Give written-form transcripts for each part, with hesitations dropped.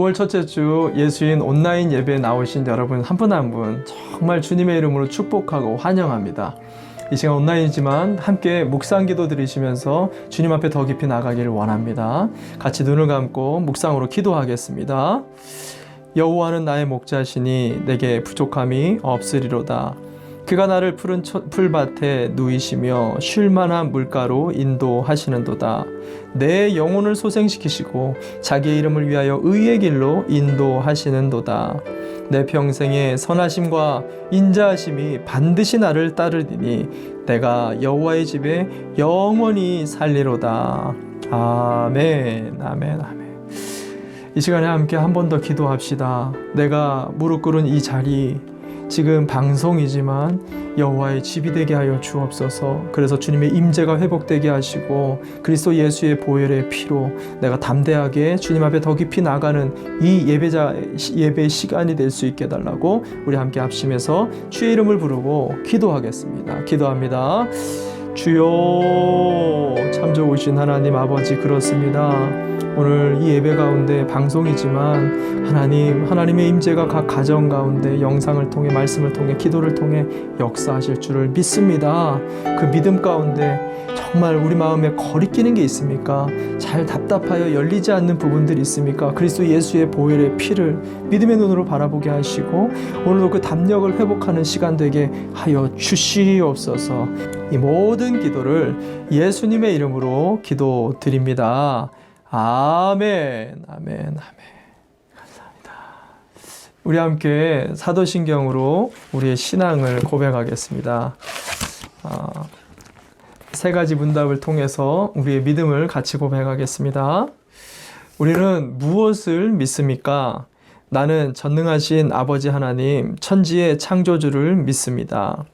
9월 첫째 주 예수인 온라인 예배에 나오신 여러분 한 분 한 분 정말 주님의 이름으로 축복하고 환영합니다. 이 시간 온라인이지만 함께 묵상 기도 드리시면서 주님 앞에 더 깊이 나가기를 원합니다. 같이 눈을 감고 묵상으로 기도하겠습니다. 여호와는 나의 목자시니 내게 부족함이 없으리로다. 그가 나를 푸른 풀밭에 누이시며 쉴만한 물가로 인도하시는도다. 내 영혼을 소생시키시고 자기의 이름을 위하여 의의 길로 인도하시는도다. 내 평생의 선하심과 인자하심이 반드시 나를 따르리니 내가 여호와의 집에 영원히 살리로다. 아멘, 아멘, 아멘. 이 시간에 함께 한 번 더 기도합시다. 내가 무릎 꿇은 이 자리, 지금 방송이지만 여호와의 집이 되게 하여 주옵소서. 그래서 주님의 임재가 회복되게 하시고 그리스도 예수의 보혈의 피로 내가 담대하게 주님 앞에 더 깊이 나가는 이 예배 시간이 될 수 있게 해달라고 우리 함께 합심해서 주의 이름을 부르고 기도하겠습니다. 기도합니다. 주여, 참 좋으신 하나님 아버지, 그렇습니다. 오늘 이 예배 가운데 방송이지만 하나님의 임재가 각 가정 가운데 영상을 통해, 말씀을 통해, 기도를 통해 역사하실 줄을 믿습니다. 그 믿음 가운데 정말 우리 마음에 거리끼는 게 있습니까? 잘 답답하여 열리지 않는 부분들이 있습니까? 그리스도 예수의 보혈의 피를 믿음의 눈으로 바라보게 하시고 오늘도 그 담력을 회복하는 시간 되게 하여 주시옵소서. 이 모든 기도를 예수님의 이름으로 기도드립니다. 아멘, 아멘, 아멘. 감사합니다. 우리 함께 사도신경으로 우리의 신앙을 고백하겠습니다. 세 가지 문답을 통해서 우리의 믿음을 같이 고백하겠습니다. 우리는 무엇을 믿습니까? 나는 전능하신 아버지 하나님, 천지의 창조주를 믿습니다.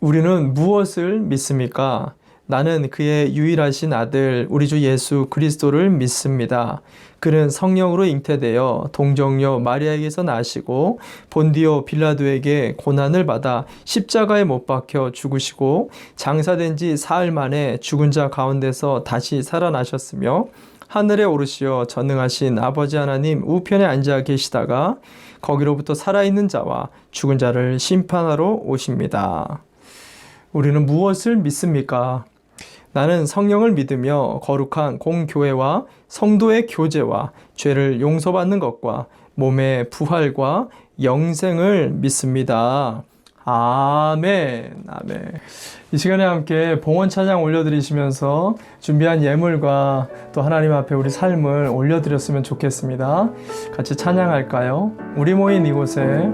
우리는 무엇을 믿습니까? 나는 그의 유일하신 아들 우리 주 예수 그리스도를 믿습니다. 그는 성령으로 잉태되어 동정녀 마리아에게서 나시고 본디오 빌라도에게 고난을 받아 십자가에 못 박혀 죽으시고 장사된 지 사흘 만에 죽은 자 가운데서 다시 살아나셨으며 하늘에 오르시어 전능하신 아버지 하나님 우편에 앉아 계시다가 거기로부터 살아있는 자와 죽은 자를 심판하러 오십니다. 우리는 무엇을 믿습니까? 나는 성령을 믿으며 거룩한 공교회와 성도의 교제와 죄를 용서받는 것과 몸의 부활과 영생을 믿습니다. 아멘, 아멘. 이 시간에 함께 봉헌 찬양 올려드리시면서 준비한 예물과 또 하나님 앞에 우리 삶을 올려드렸으면 좋겠습니다. 같이 찬양할까요? 우리 모인 이곳에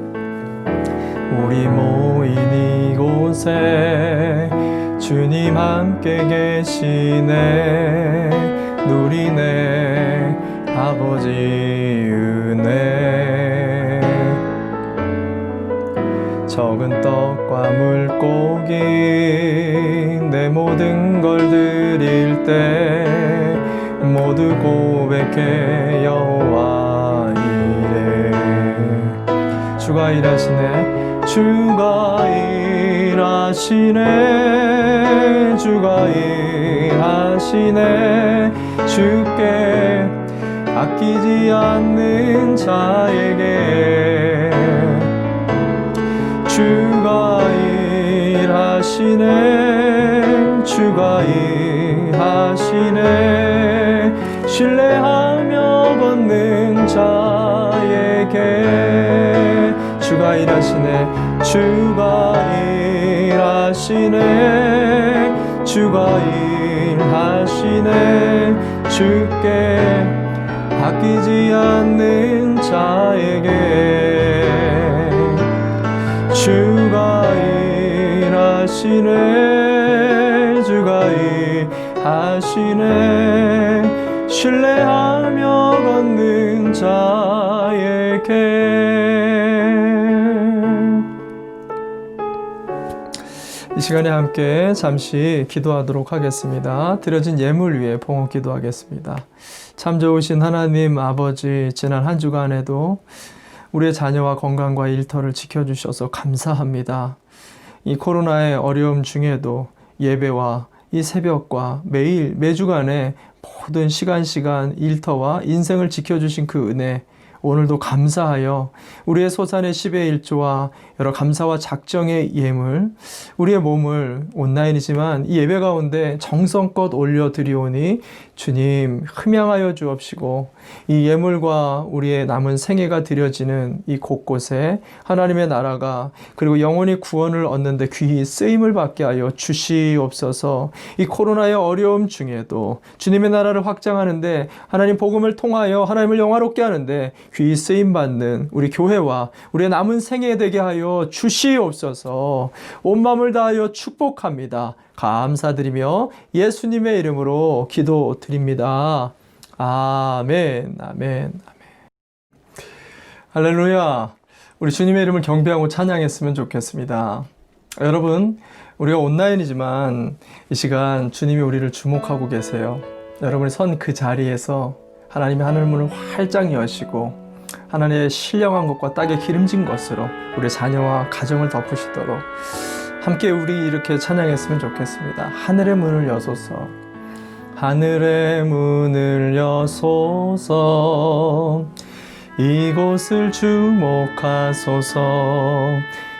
주님 함께 계시네. 누리네 아버지 은혜. 적은 떡과 물고기 내 모든 걸 드릴 때 모두 고백해 여호와 이래. 주가 일하시네. 주가 일하시네. 주가 일하시네. 주께 아끼지 않는 자에게 주가 일하시네. 주가 일하시네. 신뢰하며 걷는 자에게 주가 일하시네. 주가 일하시네. 주가 일하시네. 주께 아끼지 않는 자에게 주가 일하시네. 주가 일하시네. 신뢰하며 걷는 자에게. 이 시간에 함께 잠시 기도하도록 하겠습니다. 드려진 예물 위에 봉헌 기도하겠습니다. 참 좋으신 하나님 아버지, 지난 한 주간에도 우리의 자녀와 건강과 일터를 지켜주셔서 감사합니다. 이 코로나의 어려움 중에도 예배와 이 새벽과 매주간에 모든 시간 일터와 인생을 지켜주신 그 은혜, 오늘도 감사하여 우리의 소산의 10의 1조와 여러 감사와 작정의 예물, 우리의 몸을 온라인이지만 이 예배 가운데 정성껏 올려드리오니 주님 흠양하여 주옵시고, 이 예물과 우리의 남은 생애가 드려지는 이 곳곳에 하나님의 나라가, 그리고 영혼이 구원을 얻는데 귀히 쓰임을 받게 하여 주시옵소서. 이 코로나의 어려움 중에도 주님의 나라를 확장하는데, 하나님 복음을 통하여 하나님을 영화롭게 하는데 귀히 쓰임받는 우리 교회와 우리의 남은 생애 되게 하여 주시옵소서. 온 마음을 다하여 축복합니다. 감사드리며 예수님의 이름으로 기도드립니다. 아멘, 아멘, 아멘. 할렐루야. 우리 주님의 이름을 경배하고 찬양했으면 좋겠습니다. 여러분, 우리가 온라인이지만 이 시간 주님이 우리를 주목하고 계세요. 여러분이 선 그 자리에서 하나님의 하늘문을 활짝 여시고 하나님의 신령한 것과 딱에 기름진 것으로 우리 자녀와 가정을 덮으시도록 함께 우리 이렇게 찬양했으면 좋겠습니다. 하늘의 문을 여소서, 하늘의 문을 여소서, 이곳을 주목하소서.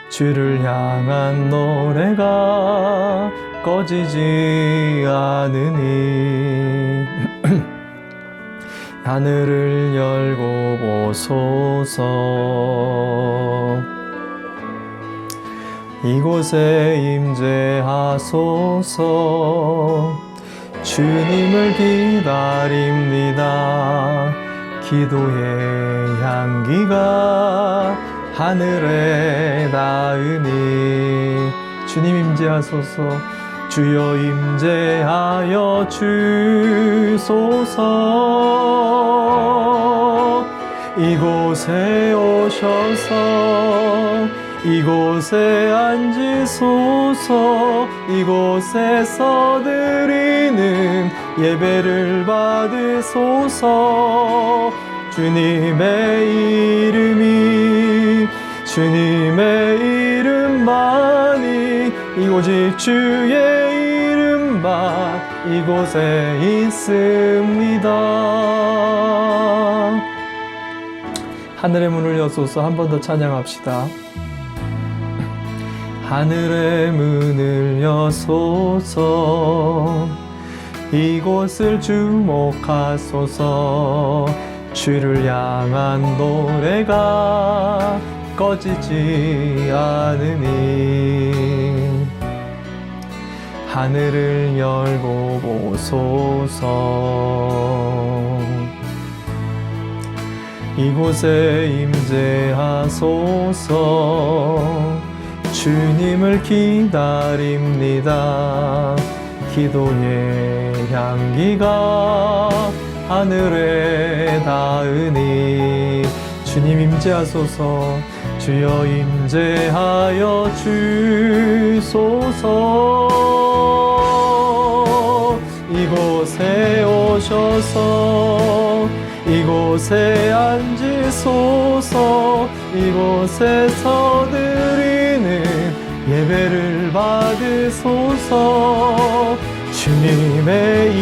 주를 향한 노래가 꺼지지 않으니 하늘을 열고 보소서. 이곳에 임재하소서. 주님을 기다립니다. 기도의 향기가 하늘에 닿으니 주님 임재하소서. 주여 임재하여 주소서. 이곳에 오셔서 이곳에 앉으소서. 이곳에서 드리는 예배를 받으소서. 주님의 이름만이 오직 주의 이름만 이곳에 있습니다. 하늘의 문을 여소서. 한 번 더 찬양합시다. 하늘의 문을 여소서. 이곳을 주목하소서. 주를 향한 노래가 꺼지지 않으니 하늘을 열고 보소서. 이곳에 임재하소서. 주님을 기다립니다. 기도의 향기가 하늘에 닿으니 주님 임재하소서. 주여 임재하여 주소서. 이곳에 오셔서 이곳에 앉으소서. 이곳에서 드리는 예배를 받으소서. 주님의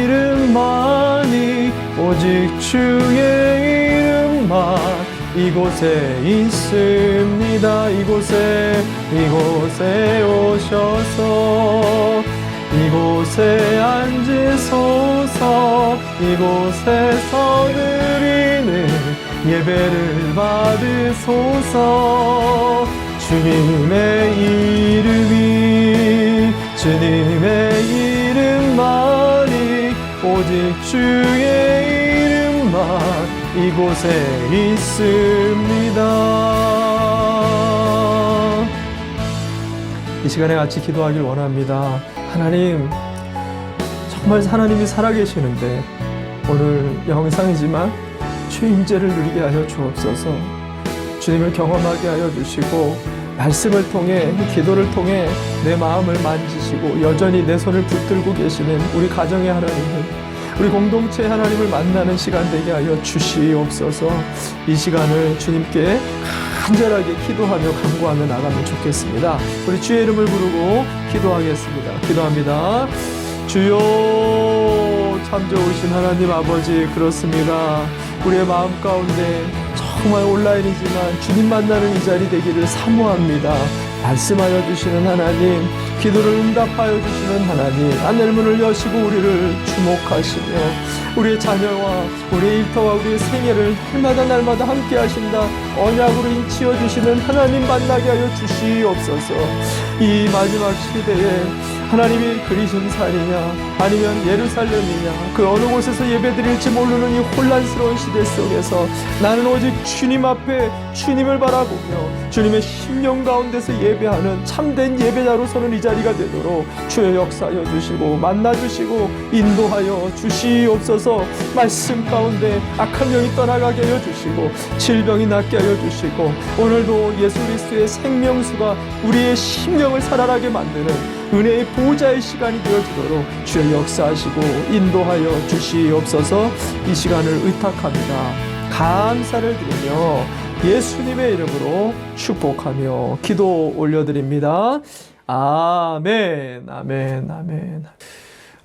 이름만이 오직 주의 이름만 이곳에 있습니다. 이곳에 오셔서 이곳에 앉으소서. 이곳에서 드리는 예배를 받으소서. 주님의 이름만이 오직 주의 이름만 이곳에 있습니다. 이 시간에 같이 기도하길 원합니다. 하나님, 정말 하나님이 살아계시는데 오늘 영상이지만 주의 임재를 누리게 하여 주옵소서. 주님을 경험하게 하여 주시고 말씀을 통해, 기도를 통해 내 마음을 만지시고 여전히 내 손을 붙들고 계시는 우리 가정의 하나님을 우리 공동체 하나님을 만나는 시간 되게 하여 주시옵소서. 이 시간을 주님께 간절하게 기도하며 간구하며 나가면 좋겠습니다. 우리 주의 이름을 부르고 기도하겠습니다. 기도합니다. 주여, 참 좋으신 하나님 아버지, 그렇습니다. 우리의 마음 가운데 정말 온라인이지만 주님 만나는 이 자리 되기를 사모합니다. 말씀하여 주시는 하나님, 기도를 응답하여 주시는 하나님, 하늘 문을 여시고 우리를 주목하시며 우리의 자녀와 우리의 일터와 우리의 생애를 날마다 함께 하신다 언약으로 인치어 주시는 하나님 만나게 하여 주시옵소서. 이 마지막 시대에 하나님이 그리심산이냐 아니면 예루살렘이냐, 그 어느 곳에서 예배드릴지 모르는 이 혼란스러운 시대 속에서 나는 오직 주님 앞에 주님을 바라보며 주님의 심령 가운데서 예배하는 참된 예배자로 서는 이 자리가 되도록 주의 역사하여 주시고 만나주시고 인도하여 주시옵소서. 말씀 가운데 악한 영이 떠나가게 하여 주시고 질병이 낫게 하여 주시고 오늘도 예수 그리스도의 생명수가 우리의 심령을 살아나게 만드는 은혜의 보호자의 시간이 되어주도록 주의 역사하시고 인도하여 주시옵소서. 이 시간을 의탁합니다. 감사를 드리며 예수님의 이름으로 축복하며 기도 올려드립니다. 아멘, 아멘, 아멘.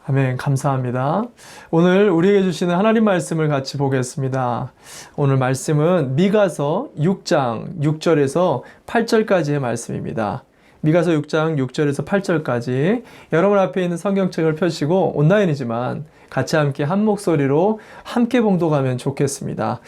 아멘. 감사합니다. 오늘 우리에게 주시는 하나님 말씀을 같이 보겠습니다. 오늘 말씀은 미가서 6장 6절에서 8절까지의 말씀입니다. 미가서 6장 6절에서 8절까지 여러분 앞에 있는 성경책을 펴시고 온라인이지만 같이 함께 한 목소리로 함께 봉독하면 좋겠습니다.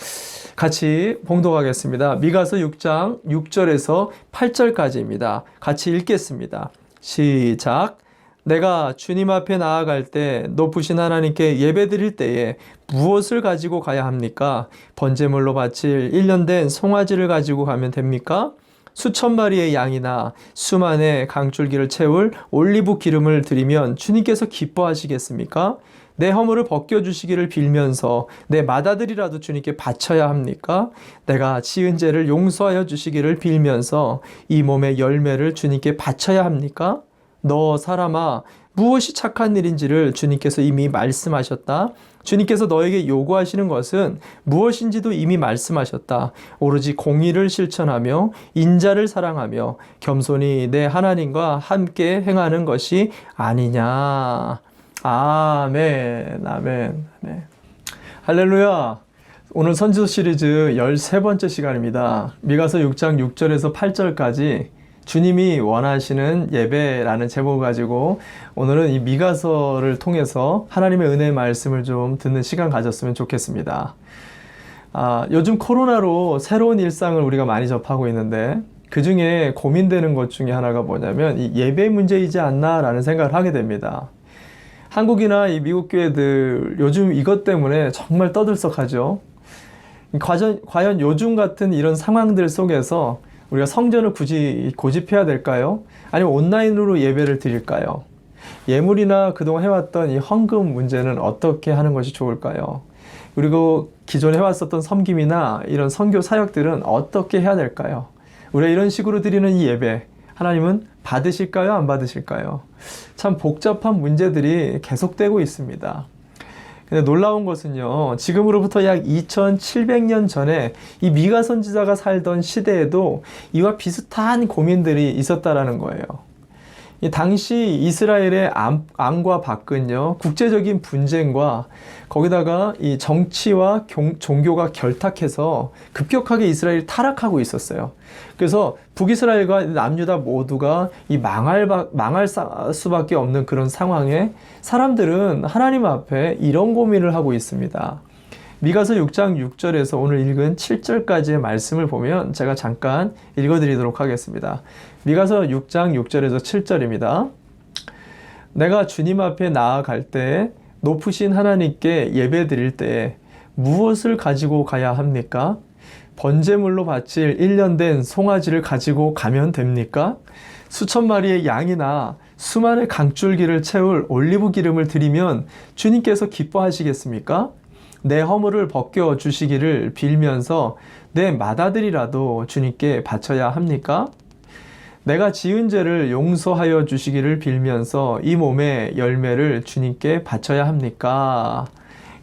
같이 봉독하겠습니다. 미가서 6장 6절에서 8절까지입니다. 같이 읽겠습니다. 시작. 내가 주님 앞에 나아갈 때 높으신 하나님께 예배드릴 때에 무엇을 가지고 가야 합니까? 번제물로 바칠 1년 된 송아지를 가지고 가면 됩니까? 수천 마리의 양이나 수만의 강줄기를 채울 올리브 기름을 드리면 주님께서 기뻐하시겠습니까? 내 허물을 벗겨주시기를 빌면서 내 맏아들이라도 주님께 바쳐야 합니까? 내가 지은 죄를 용서하여 주시기를 빌면서 이 몸의 열매를 주님께 바쳐야 합니까? 너 사람아, 무엇이 착한 일인지를 주님께서 이미 말씀하셨다. 주님께서 너에게 요구하시는 것은 무엇인지도 이미 말씀하셨다. 오로지 공의를 실천하며 인자를 사랑하며 겸손히 내 하나님과 함께 행하는 것이 아니냐. 아멘, 아멘, 아멘. 할렐루야. 오늘 선지서 시리즈 13번째 시간입니다. 미가서 6장 6절에서 8절까지 주님이 원하시는 예배라는 제목을 가지고 오늘은 이 미가서를 통해서 하나님의 은혜의 말씀을 좀 듣는 시간 가졌으면 좋겠습니다. 요즘 코로나로 새로운 일상을 우리가 많이 접하고 있는데 그 중에 고민되는 것 중에 하나가 뭐냐면 이 예배 문제이지 않나라는 생각을 하게 됩니다. 한국이나 이 미국 교회들 요즘 이것 때문에 정말 떠들썩하죠. 과연 요즘 같은 이런 상황들 속에서 우리가 성전을 굳이 고집해야 될까요? 아니면 온라인으로 예배를 드릴까요? 예물이나 그동안 해왔던 이 헌금 문제는 어떻게 하는 것이 좋을까요? 그리고 기존에 해왔었던 섬김이나 이런 선교 사역들은 어떻게 해야 될까요? 우리가 이런 식으로 드리는 이 예배, 하나님은 받으실까요? 안 받으실까요? 참 복잡한 문제들이 계속되고 있습니다. 근데 놀라운 것은요, 지금으로부터 약 2700년 전에 이 미가 선지자가 살던 시대에도 이와 비슷한 고민들이 있었다라는 거예요. 이 당시 이스라엘의 안과 밖은요, 국제적인 분쟁과 거기다가 이 정치와 종교가 결탁해서 급격하게 이스라엘이 타락하고 있었어요. 그래서 북이스라엘과 남유다 모두가 이 망할 수밖에 없는 그런 상황에 사람들은 하나님 앞에 이런 고민을 하고 있습니다. 미가서 6장 6절에서 오늘 읽은 7절까지의 말씀을 보면 제가 잠깐 읽어드리도록 하겠습니다. 미가서 6장 6절에서 7절입니다. 내가 주님 앞에 나아갈 때 높으신 하나님께 예배 드릴 때 무엇을 가지고 가야 합니까? 번제물로 바칠 1년 된 송아지를 가지고 가면 됩니까? 수천 마리의 양이나 수만의 강줄기를 채울 올리브 기름을 드리면 주님께서 기뻐하시겠습니까? 내 허물을 벗겨 주시기를 빌면서 내 맏아들이라도 주님께 바쳐야 합니까? 내가 지은 죄를 용서하여 주시기를 빌면서 이 몸의 열매를 주님께 바쳐야 합니까?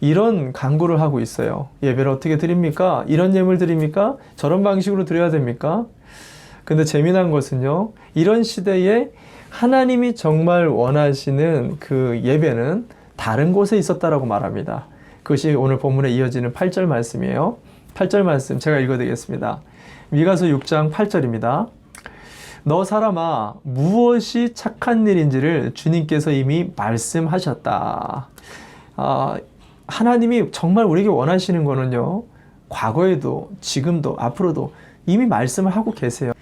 이런 강구를 하고 있어요. 예배를 어떻게 드립니까? 이런 예물 드립니까? 저런 방식으로 드려야 됩니까? 근데 재미난 것은요, 이런 시대에 하나님이 정말 원하시는 그 예배는 다른 곳에 있었다라고 말합니다. 그것이 오늘 본문에 이어지는 8절 말씀이에요. 8절 말씀 제가 읽어드리겠습니다. 미가서 6장 8절입니다. 너 사람아, 무엇이 착한 일인지를 주님께서 이미 말씀하셨다. 하나님이 정말 우리에게 원하시는 거는요, 과거에도 지금도 앞으로도 이미 말씀을 하고 계세요.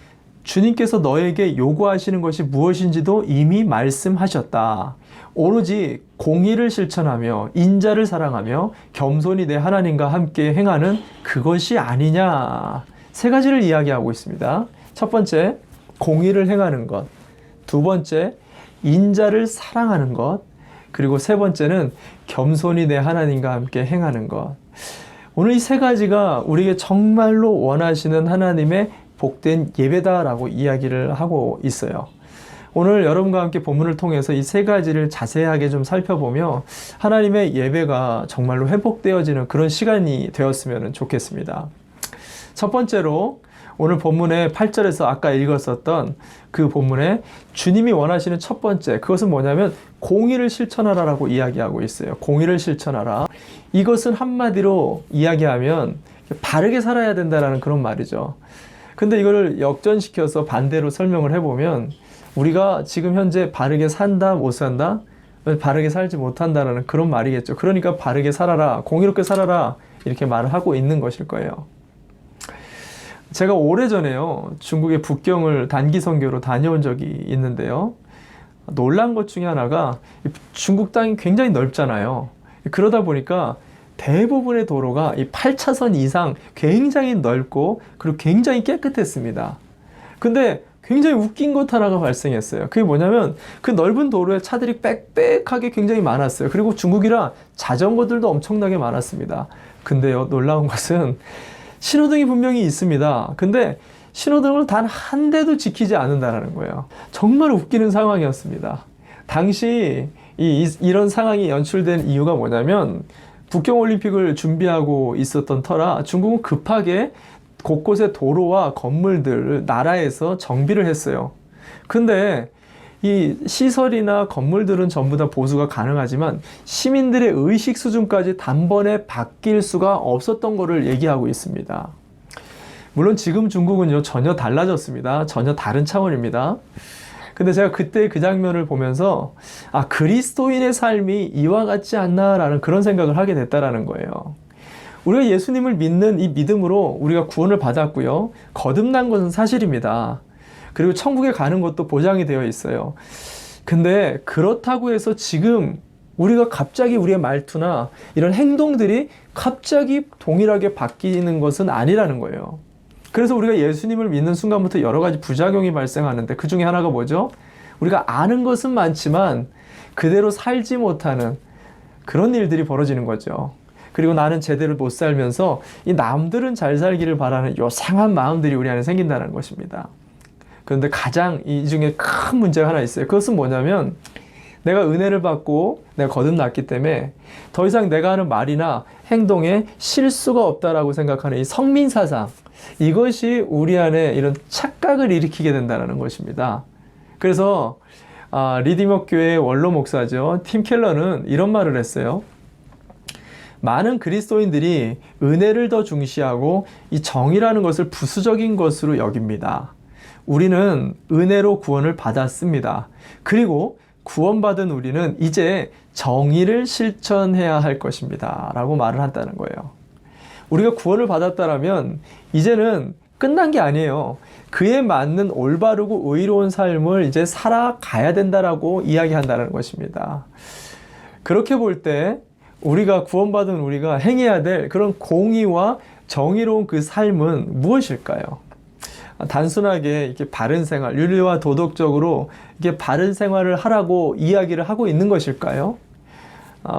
주님께서 너에게 요구하시는 것이 무엇인지도 이미 말씀하셨다. 오로지 공의를 실천하며 인자를 사랑하며 겸손히 내 하나님과 함께 행하는 그것이 아니냐. 세 가지를 이야기하고 있습니다. 첫 번째, 공의를 행하는 것. 두 번째, 인자를 사랑하는 것. 그리고 세 번째는 겸손히 내 하나님과 함께 행하는 것. 오늘 이 세 가지가 우리에게 정말로 원하시는 하나님의 복된 예배다라고 이야기를 하고 있어요. 오늘 여러분과 함께 본문을 통해서 이 세 가지를 자세하게 좀 살펴보며 하나님의 예배가 정말로 회복되어지는 그런 시간이 되었으면 좋겠습니다. 첫 번째로 오늘 본문의 8절에서 아까 읽었었던 그 본문에 주님이 원하시는 첫 번째, 그것은 뭐냐면 공의를 실천하라라고 이야기하고 있어요. 공의를 실천하라. 이것은 한마디로 이야기하면 바르게 살아야 된다라는 그런 말이죠. 근데 이거를 역전시켜서 반대로 설명을 해보면 우리가 지금 현재 바르게 산다, 못 산다? 바르게 살지 못한다라는 그런 말이겠죠. 그러니까 바르게 살아라, 공의롭게 살아라 이렇게 말을 하고 있는 것일 거예요. 제가 오래전에요, 중국의 북경을 단기 선교로 다녀온 적이 있는데요. 놀란 것 중에 하나가 중국 땅이 굉장히 넓잖아요. 그러다 보니까 대부분의 도로가 이 8차선 이상 굉장히 넓고 그리고 굉장히 깨끗했습니다. 근데 굉장히 웃긴 것 하나가 발생했어요. 그게 뭐냐면 그 넓은 도로에 차들이 빽빽하게 굉장히 많았어요. 그리고 중국이라 자전거들도 엄청나게 많았습니다. 근데요, 놀라운 것은 신호등이 분명히 있습니다. 근데 신호등을 단 한 대도 지키지 않는다는 거예요. 정말 웃기는 상황이었습니다. 당시 이런 상황이 연출된 이유가 뭐냐면 북경올림픽을 준비하고 있었던 터라 중국은 급하게 곳곳에 도로와 건물들을 나라에서 정비를 했어요. 근데 이 시설이나 건물들은 전부 다 보수가 가능하지만 시민들의 의식 수준까지 단번에 바뀔 수가 없었던 것을 얘기하고 있습니다. 물론 지금 중국은요, 전혀 달라졌습니다. 전혀 다른 차원입니다. 근데 제가 그때 그 장면을 보면서 그리스도인의 삶이 이와 같지 않나라는 그런 생각을 하게 됐다라는 거예요. 우리가 예수님을 믿는 이 믿음으로 우리가 구원을 받았고요. 거듭난 것은 사실입니다. 그리고 천국에 가는 것도 보장이 되어 있어요. 근데 그렇다고 해서 지금 우리가 갑자기 우리의 말투나 이런 행동들이 갑자기 동일하게 바뀌는 것은 아니라는 거예요. 그래서 우리가 예수님을 믿는 순간부터 여러 가지 부작용이 발생하는데 그 중에 하나가 뭐죠? 우리가 아는 것은 많지만 그대로 살지 못하는 그런 일들이 벌어지는 거죠. 그리고 나는 제대로 못 살면서 이 남들은 잘 살기를 바라는 요상한 마음들이 우리 안에 생긴다는 것입니다. 그런데 가장 이 중에 큰 문제가 하나 있어요. 그것은 뭐냐면 내가 은혜를 받고 내가 거듭났기 때문에 더 이상 내가 하는 말이나 행동에 실수가 없다라고 생각하는 이 성민사상, 이것이 우리 안에 이런 착각을 일으키게 된다는 것입니다. 그래서 리디머 교회의 원로 목사죠, 팀 켈러는 이런 말을 했어요. 많은 그리스도인들이 은혜를 더 중시하고 이 정의라는 것을 부수적인 것으로 여깁니다. 우리는 은혜로 구원을 받았습니다. 그리고 구원받은 우리는 이제 정의를 실천해야 할 것입니다. 라고 말을 한다는 거예요. 우리가 구원을 받았다면 이제는 끝난 게 아니에요. 그에 맞는 올바르고 의로운 삶을 이제 살아가야 된다라고 이야기한다는 것입니다. 그렇게 볼 때 우리가 구원받은 우리가 행해야 될 그런 공의와 정의로운 그 삶은 무엇일까요? 단순하게 이렇게 바른 생활, 윤리와 도덕적으로 이렇게 바른 생활을 하라고 이야기를 하고 있는 것일까요?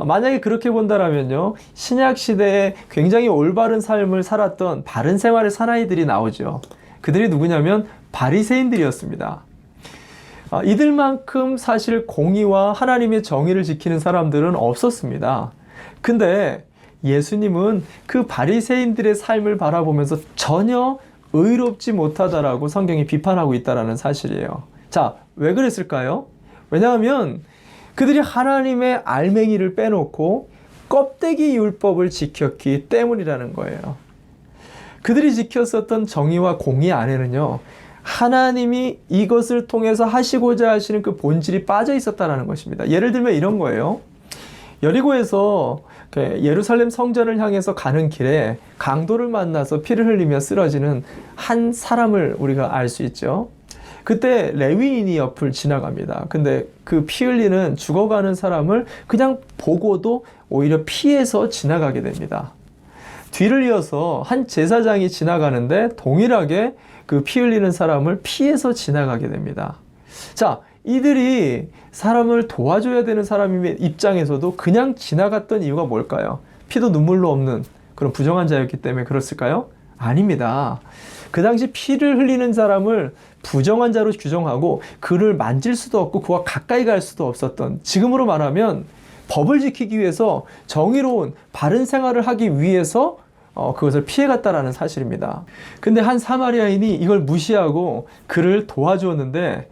만약에 그렇게 본다면요, 신약 시대에 굉장히 올바른 삶을 살았던 바른 생활의 사나이들이 나오죠. 그들이 누구냐면 바리새인들이었습니다. 이들만큼 사실 공의와 하나님의 정의를 지키는 사람들은 없었습니다. 근데 예수님은 그 바리새인들의 삶을 바라보면서 전혀 의롭지 못하다라고 성경이 비판하고 있다는 사실이에요. 자, 왜 그랬을까요? 왜냐하면 그들이 하나님의 알맹이를 빼놓고 껍데기 율법을 지켰기 때문이라는 거예요. 그들이 지켰었던 정의와 공의 안에는요, 하나님이 이것을 통해서 하시고자 하시는 그 본질이 빠져 있었다는 것입니다. 예를 들면 이런 거예요. 여리고에서 예루살렘 성전을 향해서 가는 길에 강도를 만나서 피를 흘리며 쓰러지는 한 사람을 우리가 알 수 있죠. 그때 레위인이 옆을 지나갑니다. 근데 그 피 흘리는 죽어가는 사람을 그냥 보고도 오히려 피해서 지나가게 됩니다. 뒤를 이어서 한 제사장이 지나가는데 동일하게 그 피 흘리는 사람을 피해서 지나가게 됩니다. 자, 이들이 사람을 도와줘야 되는 사람의 입장에서도 그냥 지나갔던 이유가 뭘까요? 피도 눈물로 없는 그런 부정한 자였기 때문에 그랬을까요? 아닙니다. 그 당시 피를 흘리는 사람을 부정한 자로 규정하고 그를 만질 수도 없고 그와 가까이 갈 수도 없었던, 지금으로 말하면 법을 지키기 위해서 정의로운 바른 생활을 하기 위해서 그것을 피해갔다라는 사실입니다. 근데 한 사마리아인이 이걸 무시하고 그를 도와주었는데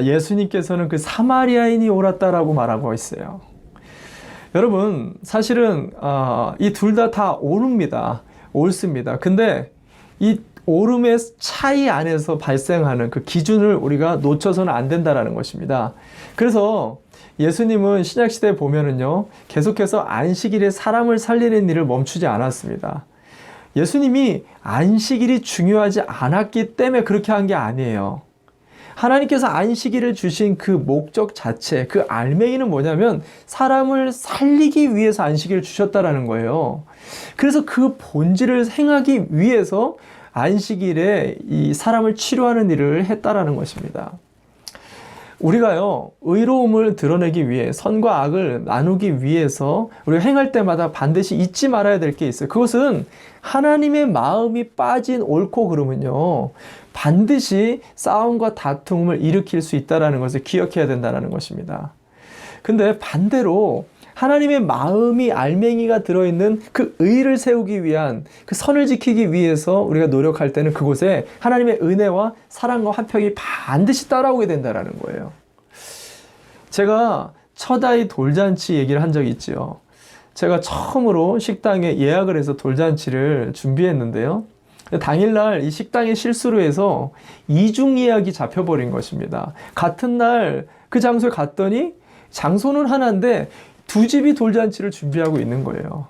예수님께서는 그 사마리아인이 옳았다라고 말하고 있어요. 여러분, 사실은 이 둘 다 옳습니다. 옳습니다. 근데 이 옳음의 차이 안에서 발생하는 그 기준을 우리가 놓쳐서는 안 된다라는 것입니다. 그래서 예수님은 신약시대에 보면은요, 계속해서 안식일에 사람을 살리는 일을 멈추지 않았습니다. 예수님이 안식일이 중요하지 않았기 때문에 그렇게 한 게 아니에요. 하나님께서 안식일을 주신 그 목적 자체, 그 알맹이는 뭐냐면 사람을 살리기 위해서 안식일을 주셨다라는 거예요. 그래서 그 본질을 행하기 위해서 안식일에 이 사람을 치료하는 일을 했다라는 것입니다. 우리가요, 의로움을 드러내기 위해, 선과 악을 나누기 위해서 우리가 행할 때마다 반드시 잊지 말아야 될 게 있어요. 그것은 하나님의 마음이 빠진 옳고 그름은요, 반드시 싸움과 다툼을 일으킬 수 있다는 것을 기억해야 된다는 것입니다. 근데 반대로 하나님의 마음이 알맹이가 들어있는 그 의를 세우기 위한, 그 선을 지키기 위해서 우리가 노력할 때는 그곳에 하나님의 은혜와 사랑과 화평이 반드시 따라오게 된다는 거예요. 제가 첫 아이 돌잔치 얘기를 한 적이 있죠. 제가 처음으로 식당에 예약을 해서 돌잔치를 준비했는데요. 당일날 이 식당에 실수로 해서 이중 예약이 잡혀버린 것입니다. 같은 날 그 장소에 갔더니 장소는 하나인데 두 집이 돌잔치를 준비하고 있는 거예요.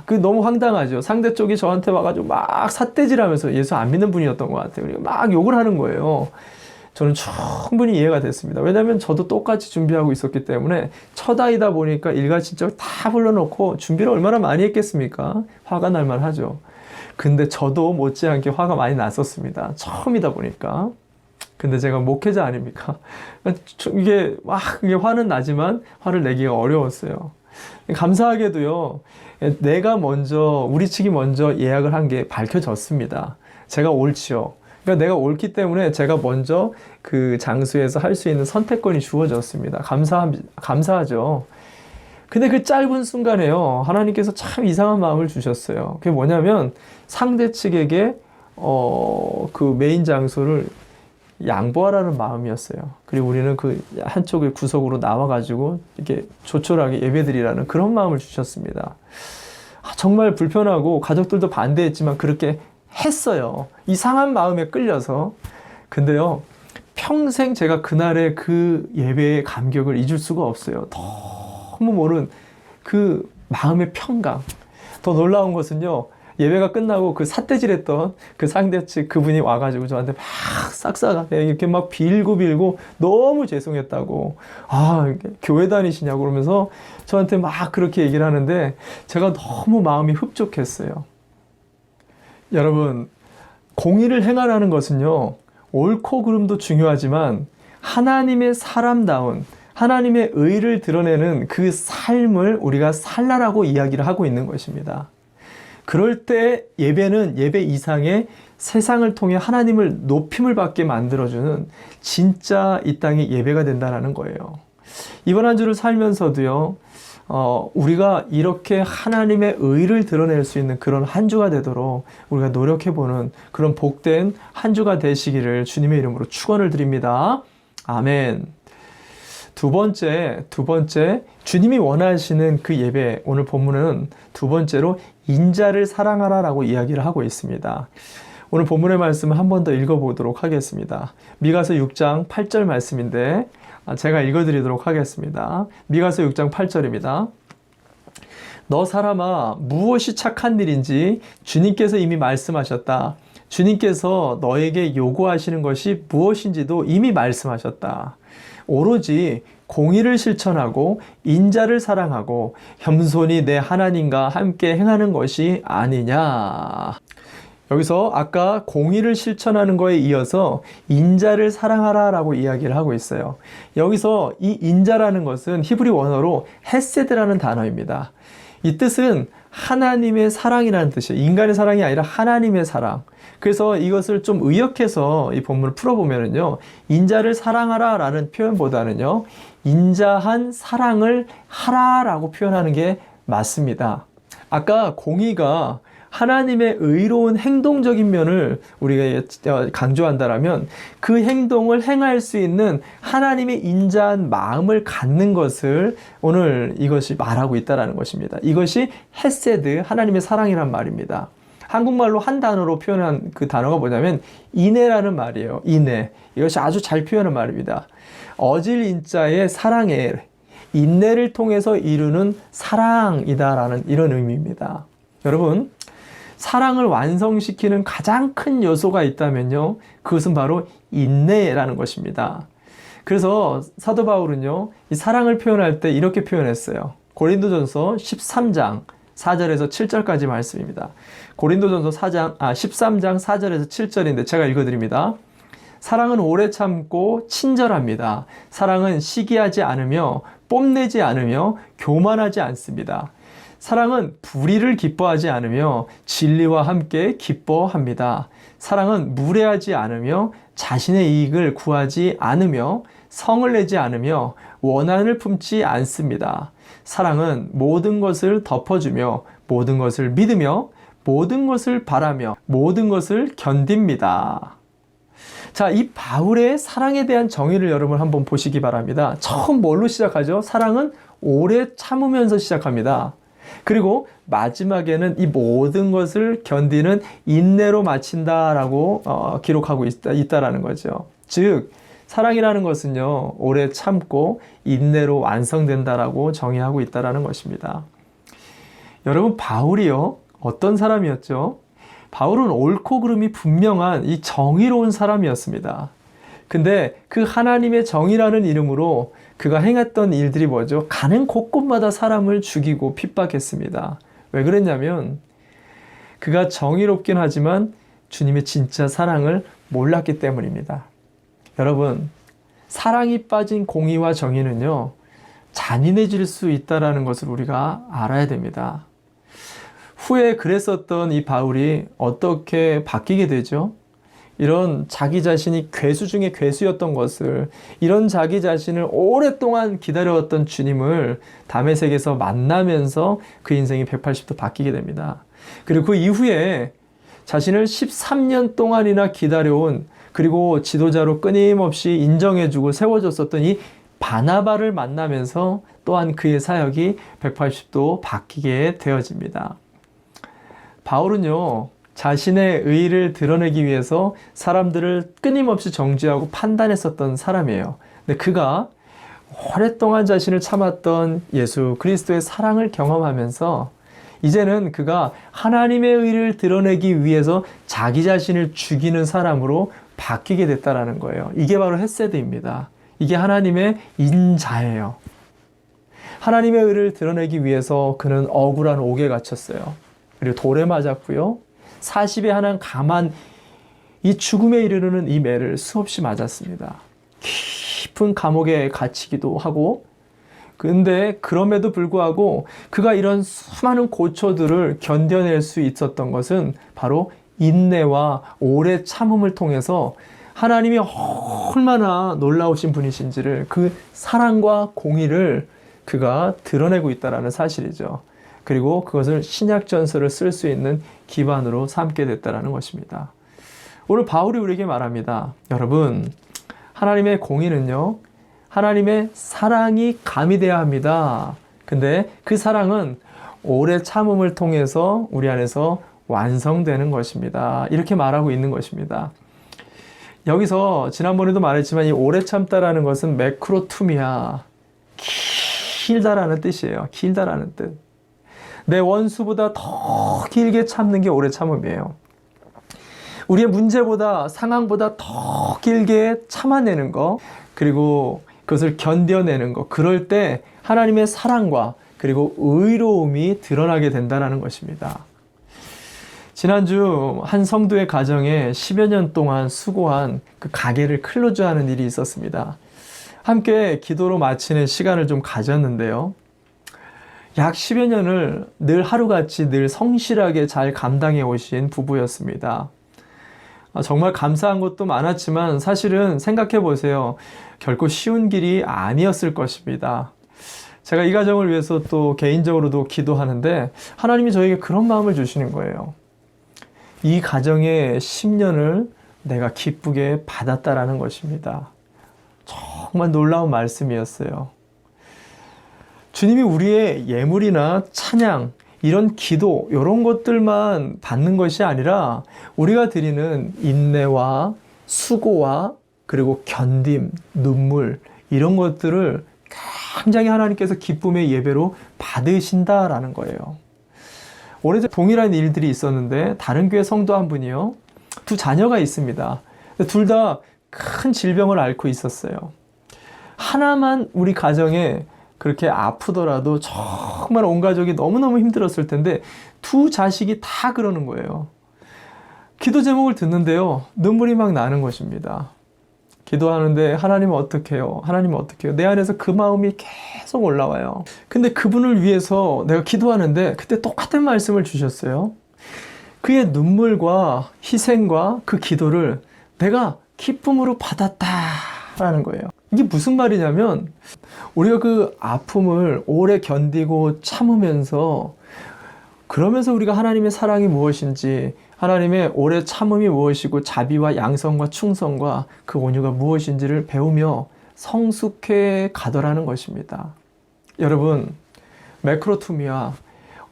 그 너무 황당하죠. 상대 쪽이 저한테 와가지고 막 삿대질하면서 예수 안 믿는 분이었던 것 같아요. 그리고 막 욕을 하는 거예요. 저는 충분히 이해가 됐습니다. 왜냐하면 저도 똑같이 준비하고 있었기 때문에 첫 아이다 보니까 일가친척 다 불러놓고 준비를 얼마나 많이 했겠습니까? 화가 날 만하죠. 근데 저도 못지않게 화가 많이 났었습니다. 처음이다 보니까. 근데 제가 목회자 아닙니까? 이게 화는 나지만 화를 내기가 어려웠어요. 감사하게도요, 내가 먼저, 우리 측이 먼저 예약을 한 게 밝혀졌습니다. 제가 옳지요. 그러니까 내가 옳기 때문에 제가 먼저 그 장소에서 할 수 있는 선택권이 주어졌습니다. 감사하죠. 근데 그 짧은 순간에요, 하나님께서 참 이상한 마음을 주셨어요. 그게 뭐냐면 상대 측에게 그 메인 장소를 양보하라는 마음이었어요. 그리고 우리는 그 한쪽의 구석으로 나와가지고 이렇게 조촐하게 예배드리라는 그런 마음을 주셨습니다. 정말 불편하고 가족들도 반대했지만 그렇게 했어요. 이상한 마음에 끌려서. 근데요, 평생 제가 그날의 그 예배의 감격을 잊을 수가 없어요. 너무 모른 그 마음의 평강. 더 놀라운 것은요, 예배가 끝나고 그 삿대질했던 그 상대 측 그분이 와가지고 저한테 막 싹싹하게 이렇게 막 빌고 너무 죄송했다고, 교회 다니시냐고 그러면서 저한테 막 그렇게 얘기를 하는데 제가 너무 마음이 흡족했어요. 여러분, 공의를 행하라는 것은요, 옳고 그름도 중요하지만 하나님의 사람다운, 하나님의 의를 드러내는 그 삶을 우리가 살라라고 이야기를 하고 있는 것입니다. 그럴 때 예배는 예배 이상의 세상을 통해 하나님을 높임을 받게 만들어주는 진짜 이 땅의 예배가 된다는 거예요. 이번 한 주를 살면서도요, 우리가 이렇게 하나님의 의를 드러낼 수 있는 그런 한 주가 되도록 우리가 노력해보는 그런 복된 한 주가 되시기를 주님의 이름으로 축원을 드립니다. 아멘. 두 번째, 주님이 원하시는 그 예배, 오늘 본문은 두 번째로 인자를 사랑하라라고 이야기를 하고 있습니다. 오늘 본문의 말씀을 한 번 더 읽어보도록 하겠습니다. 미가서 6장 8절 말씀인데 제가 읽어드리도록 하겠습니다. 미가서 6장 8절입니다. 너 사람아, 무엇이 착한 일인지 주님께서 이미 말씀하셨다. 주님께서 너에게 요구하시는 것이 무엇인지도 이미 말씀하셨다. 오로지 공의를 실천하고 인자를 사랑하고 겸손히 내 하나님과 함께 행하는 것이 아니냐. 여기서 아까 공의를 실천하는 거에 이어서 인자를 사랑하라 라고 이야기를 하고 있어요. 여기서 이 인자라는 것은 히브리 원어로 헤세드라는 단어입니다. 이 뜻은 하나님의 사랑이라는 뜻이에요. 인간의 사랑이 아니라 하나님의 사랑. 그래서 이것을 좀 의역해서 이 본문을 풀어보면요, 인자를 사랑하라 라는 표현보다는요, 인자한 사랑을 하라 라고 표현하는 게 맞습니다. 아까 공의가 하나님의 의로운 행동적인 면을 우리가 강조한다라면 그 행동을 행할 수 있는 하나님의 인자한 마음을 갖는 것을 오늘 이것이 말하고 있다는 것입니다. 이것이 헤세드, 하나님의 사랑이란 말입니다. 한국말로 한 단어로 표현한 그 단어가 뭐냐면 인애라는 말이에요. 인애. 이것이 아주 잘 표현한 말입니다. 어질 인자의 사랑의 인내를 통해서 이루는 사랑이다라는 이런 의미입니다. 여러분, 사랑을 완성시키는 가장 큰 요소가 있다면요, 그것은 바로 인내라는 것입니다. 그래서 사도 바울은요, 이 사랑을 표현할 때 이렇게 표현했어요. 고린도전서 13장 4절에서 7절까지 말씀입니다. 고린도전서 13장 4절에서 7절인데 제가 읽어드립니다. 사랑은 오래 참고 친절합니다. 사랑은 시기하지 않으며 뽐내지 않으며 교만하지 않습니다. 사랑은 불의를 기뻐하지 않으며 진리와 함께 기뻐합니다. 사랑은 무례하지 않으며 자신의 이익을 구하지 않으며 성을 내지 않으며 원한을 품지 않습니다. 사랑은 모든 것을 덮어주며 모든 것을 믿으며 모든 것을 바라며 모든 것을 견딥니다. 자, 이 바울의 사랑에 대한 정의를 여러분 한번 보시기 바랍니다. 처음 뭘로 시작하죠? 사랑은 오래 참으면서 시작합니다. 그리고 마지막에는 이 모든 것을 견디는 인내로 마친다라고 기록하고 있다라는 거죠. 즉, 사랑이라는 것은요, 오래 참고 인내로 완성된다라고 정의하고 있다라는 것입니다. 여러분, 바울이요, 어떤 사람이었죠? 바울은 옳고 그름이 분명한 이 정의로운 사람이었습니다. 근데 그 하나님의 정의라는 이름으로 그가 행했던 일들이 뭐죠? 가는 곳곳마다 사람을 죽이고 핍박했습니다. 왜 그랬냐면 그가 정의롭긴 하지만 주님의 진짜 사랑을 몰랐기 때문입니다. 여러분, 사랑이 빠진 공의와 정의는요, 잔인해질 수 있다는 것을 우리가 알아야 됩니다. 후에 그랬었던 이 바울이 어떻게 바뀌게 되죠? 이런 자기 자신이 괴수 중에 괴수였던 것을, 이런 자기 자신을 오랫동안 기다려왔던 주님을 다메섹에서 만나면서 그 인생이 180도 바뀌게 됩니다. 그리고 그 이후에 자신을 13년 동안이나 기다려온, 그리고 지도자로 끊임없이 인정해주고 세워줬었던 이 바나바를 만나면서 또한 그의 사역이 180도 바뀌게 되어집니다. 바울은요, 자신의 의의를 드러내기 위해서 사람들을 끊임없이 정죄하고 판단했었던 사람이에요. 근데 그가 오랫동안 자신을 참았던 예수 그리스도의 사랑을 경험하면서 이제는 그가 하나님의 의를 드러내기 위해서 자기 자신을 죽이는 사람으로 바뀌게 됐다라는 거예요. 이게 바로 헤세드입니다. 이게 하나님의 인자예요. 하나님의 의를 드러내기 위해서 그는 억울한 옥에 갇혔어요. 그리고 돌에 맞았고요. 40에 한한 가만, 이 죽음에 이르르는 이 매를 수없이 맞았습니다. 깊은 감옥에 갇히기도 하고, 근데 그럼에도 불구하고 그가 이런 수많은 고초들을 견뎌낼 수 있었던 것은 바로 인내와 오래 참음을 통해서 하나님이 얼마나 놀라우신 분이신지를, 그 사랑과 공의를 그가 드러내고 있다는 사실이죠. 그리고 그것을 신약 전서를 쓸 수 있는 기반으로 삼게 됐다는 것입니다. 오늘 바울이 우리에게 말합니다. 여러분, 하나님의 공의는요, 하나님의 사랑이 가미되어야 합니다. 근데 그 사랑은 오래 참음을 통해서 우리 안에서 완성되는 것입니다. 이렇게 말하고 있는 것입니다. 여기서 지난번에도 말했지만 이 오래 참다라는 것은 매크로툼이야. 길다라는 뜻이에요. 길다라는 뜻. 내 원수보다 더 길게 참는 게 오래 참음이에요. 우리의 문제보다 상황보다 더 길게 참아내는 거, 그리고 그것을 견뎌내는 거, 그럴 때 하나님의 사랑과 그리고 의로움이 드러나게 된다는 것입니다. 지난주 한 성도의 가정에 10여 년 동안 수고한 그 가게를 클로즈하는 일이 있었습니다. 함께 기도로 마치는 시간을 좀 가졌는데요. 약 10여 년을 늘 하루같이 늘 성실하게 잘 감당해 오신 부부였습니다. 정말 감사한 것도 많았지만 사실은 생각해 보세요. 결코 쉬운 길이 아니었을 것입니다. 제가 이 가정을 위해서 또 개인적으로도 기도하는데 하나님이 저에게 그런 마음을 주시는 거예요. 이 가정의 10년을 내가 기쁘게 받았다라는 것입니다. 정말 놀라운 말씀이었어요. 주님이 우리의 예물이나 찬양, 이런 기도, 이런 것들만 받는 것이 아니라 우리가 드리는 인내와 수고와 그리고 견딤, 눈물, 이런 것들을 굉장히 하나님께서 기쁨의 예배로 받으신다라는 거예요. 오래전 동일한 일들이 있었는데 다른 교회 성도 한 분이요, 두 자녀가 있습니다. 둘 다 큰 질병을 앓고 있었어요. 하나만 우리 가정에 그렇게 아프더라도 정말 온 가족이 너무너무 힘들었을 텐데 두 자식이 다 그러는 거예요. 기도 제목을 듣는데요, 눈물이 막 나는 것입니다. 기도하는데 하나님은 어떻게 해요? 하나님은 어떻게 해요? 내 안에서 그 마음이 계속 올라와요. 근데 그분을 위해서 내가 기도하는데 그때 똑같은 말씀을 주셨어요. 그의 눈물과 희생과 그 기도를 내가 기쁨으로 받았다라는 거예요. 이게 무슨 말이냐면 우리가 그 아픔을 오래 견디고 참으면서, 그러면서 우리가 하나님의 사랑이 무엇인지, 하나님의 오래 참음이 무엇이고 자비와 양성과 충성과 그 온유가 무엇인지를 배우며 성숙해 가더라는 것입니다. 여러분, 매크로투미와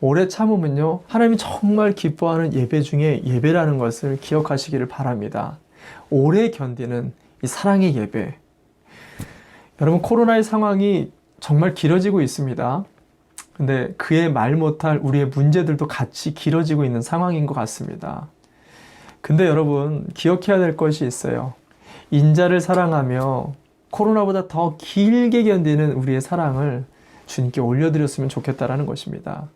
오래 참음은요, 하나님이 정말 기뻐하는 예배 중에 예배라는 것을 기억하시기를 바랍니다. 오래 견디는 이 사랑의 예배. 여러분, 코로나의 상황이 정말 길어지고 있습니다. 근데 그의 말 못할 우리의 문제들도 같이 길어지고 있는 상황인 것 같습니다. 근데 여러분, 기억해야 될 것이 있어요. 인자를 사랑하며 코로나보다 더 길게 견디는 우리의 사랑을 주님께 올려드렸으면 좋겠다라는 것입니다.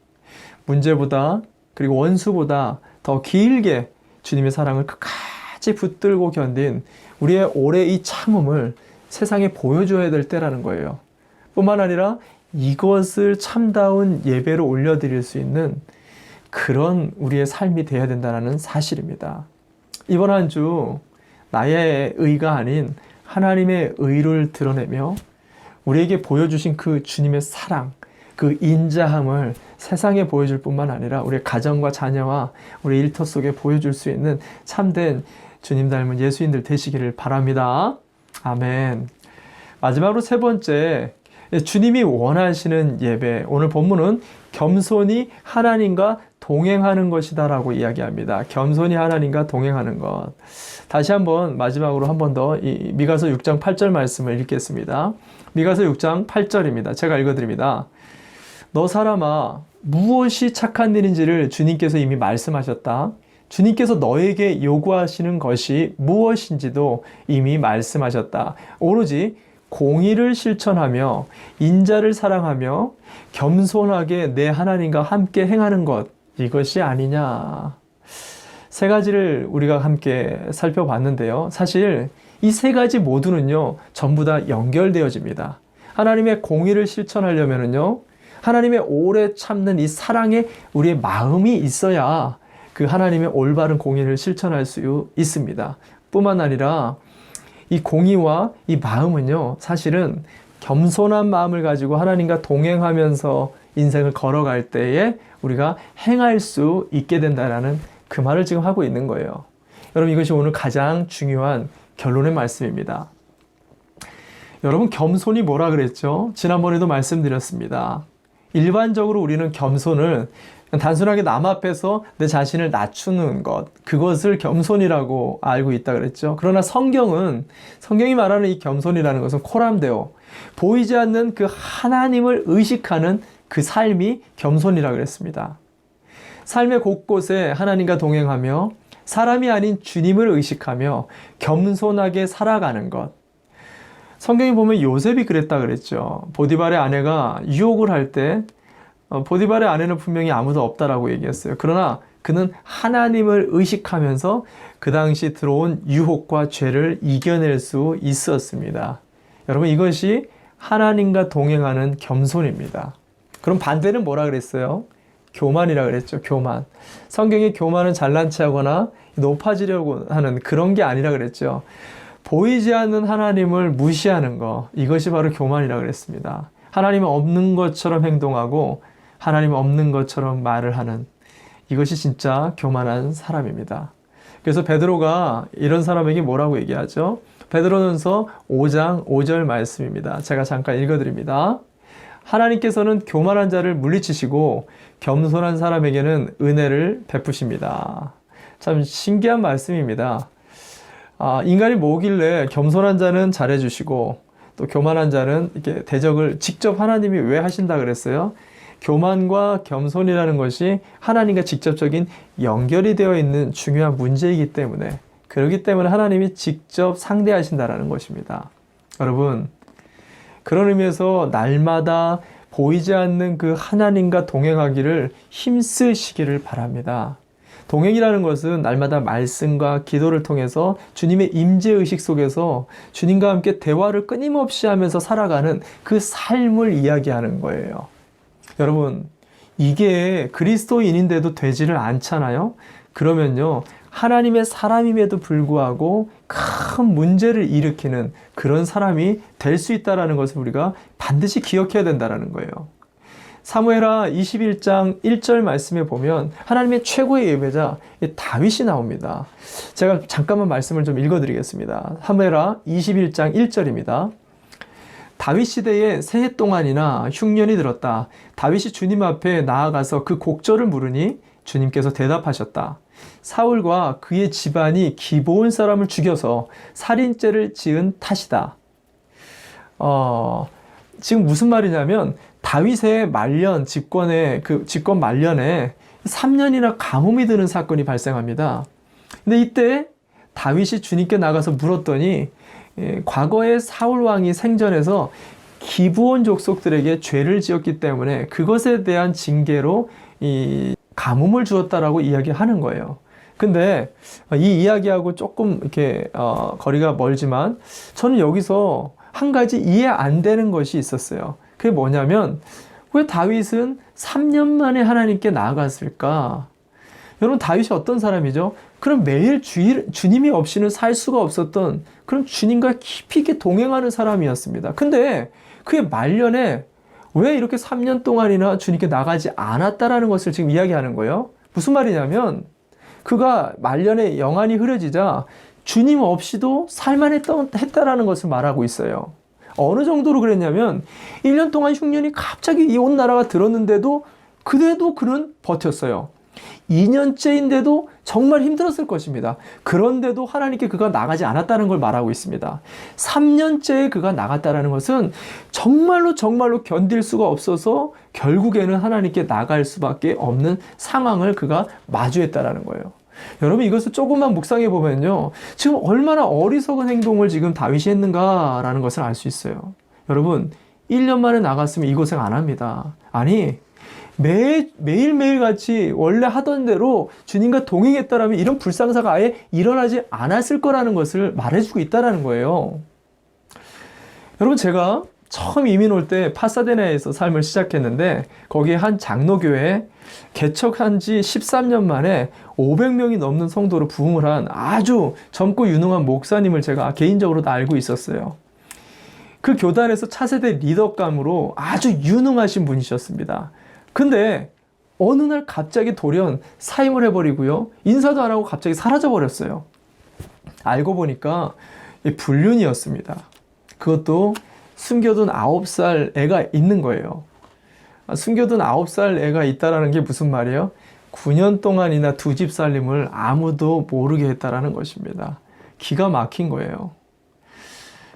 문제보다 그리고 원수보다 더 길게 주님의 사랑을 끝까지 붙들고 견딘 우리의 올해 이 참음을 세상에 보여줘야 될 때라는 거예요. 뿐만 아니라 이것을 참다운 예배로 올려드릴 수 있는 그런 우리의 삶이 되어야 된다는 사실입니다. 이번 한 주 나의 의가 아닌 하나님의 의를 드러내며 우리에게 보여주신 그 주님의 사랑, 그 인자함을 세상에 보여줄 뿐만 아니라 우리 가정과 자녀와 우리 일터 속에 보여줄 수 있는 참된 주님 닮은 예수인들 되시기를 바랍니다. 아멘. 마지막으로 세 번째, 주님이 원하시는 예배. 오늘 본문은 겸손히 하나님과 동행하는 것이다 라고 이야기합니다. 겸손히 하나님과 동행하는 것. 다시 한번 마지막으로 한 번 더 이 미가서 6장 8절 말씀을 읽겠습니다. 미가서 6장 8절입니다. 제가 읽어드립니다. 너 사람아, 무엇이 착한 일인지를 주님께서 이미 말씀하셨다. 주님께서 너에게 요구하시는 것이 무엇인지도 이미 말씀하셨다. 오로지 공의를 실천하며 인자를 사랑하며 겸손하게 내 하나님과 함께 행하는 것, 이것이 아니냐. 세 가지를 우리가 함께 살펴봤는데요. 사실 이 세 가지 모두는요, 전부 다 연결되어집니다. 하나님의 공의를 실천하려면요, 하나님의 오래 참는 이 사랑에 우리의 마음이 있어야 그 하나님의 올바른 공의를 실천할 수 있습니다. 뿐만 아니라 이 공의와 이 마음은요, 사실은 겸손한 마음을 가지고 하나님과 동행하면서 인생을 걸어갈 때에 우리가 행할 수 있게 된다라는 그 말을 지금 하고 있는 거예요. 여러분, 이것이 오늘 가장 중요한 결론의 말씀입니다. 여러분, 겸손이 뭐라 그랬죠? 지난번에도 말씀드렸습니다. 일반적으로 우리는 겸손을 단순하게 남 앞에서 내 자신을 낮추는 것, 그것을 겸손이라고 알고 있다 그랬죠. 그러나 성경이 말하는 이 겸손이라는 것은 코람데오, 보이지 않는 그 하나님을 의식하는 그 삶이 겸손이라고 그랬습니다. 삶의 곳곳에 하나님과 동행하며 사람이 아닌 주님을 의식하며 겸손하게 살아가는 것. 성경에 보면 요셉이 그랬다 그랬죠. 보디발의 아내가 유혹을 할 때 보디발의 아내는 분명히 아무도 없다라고 얘기했어요. 그러나 그는 하나님을 의식하면서 그 당시 들어온 유혹과 죄를 이겨낼 수 있었습니다. 여러분, 이것이 하나님과 동행하는 겸손입니다. 그럼 반대는 뭐라 그랬어요? 교만이라 그랬죠. 교만. 성경의 교만은 잘난 체하거나 높아지려고 하는 그런 게 아니라 그랬죠. 보이지 않는 하나님을 무시하는 것, 이것이 바로 교만이라 그랬습니다. 하나님은 없는 것처럼 행동하고 하나님 없는 것처럼 말을 하는, 이것이 진짜 교만한 사람입니다. 그래서 베드로가 이런 사람에게 뭐라고 얘기하죠? 베드로전서 5장 5절 말씀입니다. 제가 잠깐 읽어드립니다. 하나님께서는 교만한 자를 물리치시고 겸손한 사람에게는 은혜를 베푸십니다. 참 신기한 말씀입니다. 인간이 뭐길래 겸손한 자는 잘해주시고 또 교만한 자는 이렇게 대적을 직접 하나님이 왜 하신다 그랬어요? 교만과 겸손이라는 것이 하나님과 직접적인 연결이 되어 있는 중요한 문제이기 때문에, 그렇기 때문에 하나님이 직접 상대하신다라는 것입니다. 여러분, 그런 의미에서 날마다 보이지 않는 그 하나님과 동행하기를 힘쓰시기를 바랍니다. 동행이라는 것은 날마다 말씀과 기도를 통해서 주님의 임재의식 속에서 주님과 함께 대화를 끊임없이 하면서 살아가는 그 삶을 이야기하는 거예요. 여러분, 이게 그리스도인인데도 되지를 않잖아요? 그러면요, 하나님의 사람임에도 불구하고 큰 문제를 일으키는 그런 사람이 될 수 있다는 것을 우리가 반드시 기억해야 된다는 거예요. 사무엘하 21장 1절 말씀에 보면 하나님의 최고의 예배자 다윗이 나옵니다. 제가 잠깐만 말씀을 좀 읽어드리겠습니다. 사무엘하 21장 1절입니다. 다윗 시대에 세 해 동안이나 흉년이 들었다. 다윗이 주님 앞에 나아가서 그 곡절을 물으니 주님께서 대답하셨다. 사울과 그의 집안이 기브온 사람을 죽여서 살인죄를 지은 탓이다. 지금 무슨 말이냐면 다윗의 말년 집권 말년에 3년이나 가뭄이 드는 사건이 발생합니다. 근데 이때 다윗이 주님께 나가서 물었더니 과거에 사울 왕이 생전에서 기브온 족속들에게 죄를 지었기 때문에 그것에 대한 징계로 이 가뭄을 주었다라고 이야기하는 거예요. 근데 이 이야기하고 조금 이렇게 거리가 멀지만 저는 여기서 한 가지 이해 안 되는 것이 있었어요. 그게 뭐냐면 왜 다윗은 3년 만에 하나님께 나아갔을까? 여러분, 다윗이 어떤 사람이죠? 그럼 매일 주님이 없이는 살 수가 없었던 그런 주님과 깊이 있게 동행하는 사람이었습니다. 근데 그의 말년에 왜 이렇게 3년 동안이나 주님께 나가지 않았다라는 것을 지금 이야기하는 거예요. 무슨 말이냐면 그가 말년에 영안이 흐려지자 주님 없이도 살만했다라는 것을 말하고 있어요. 어느 정도로 그랬냐면 1년 동안 흉년이 갑자기 이 온 나라가 들었는데도 그래도 그는 버텼어요. 2년째인데도 정말 힘들었을 것입니다. 그런데도 하나님께 그가 나가지 않았다는 걸 말하고 있습니다. 3년째에 그가 나갔다는 것은 정말로 견딜 수가 없어서 결국에는 하나님께 나갈 수밖에 없는 상황을 그가 마주했다는 거예요. 여러분, 이것을 조금만 묵상해 보면요, 지금 얼마나 어리석은 행동을 지금 다윗이 했는가라는 것을 알 수 있어요. 여러분, 1년 만에 나갔으면 이 고생 안 합니다. 아니, 매일매일 같이 원래 하던 대로 주님과 동행했다라면 이런 불상사가 아예 일어나지 않았을 거라는 것을 말해주고 있다는 거예요. 여러분, 제가 처음 이민 올 때 파사데나에서 삶을 시작했는데 거기에 한 장로교회 개척한 지 13년 만에 500명이 넘는 성도로 부흥을 한 아주 젊고 유능한 목사님을 제가 개인적으로 다 알고 있었어요. 그 교단에서 차세대 리더감으로 아주 유능하신 분이셨습니다. 근데 어느 날 갑자기 돌연 사임을 해버리고요. 인사도 안 하고 갑자기 사라져버렸어요. 알고 보니까 불륜이었습니다. 그것도 숨겨둔 9살 애가 있는 거예요. 숨겨둔 9살 애가 있다라는 게 무슨 말이에요? 9년 동안이나 두 집 살림을 아무도 모르게 했다라는 것입니다. 기가 막힌 거예요.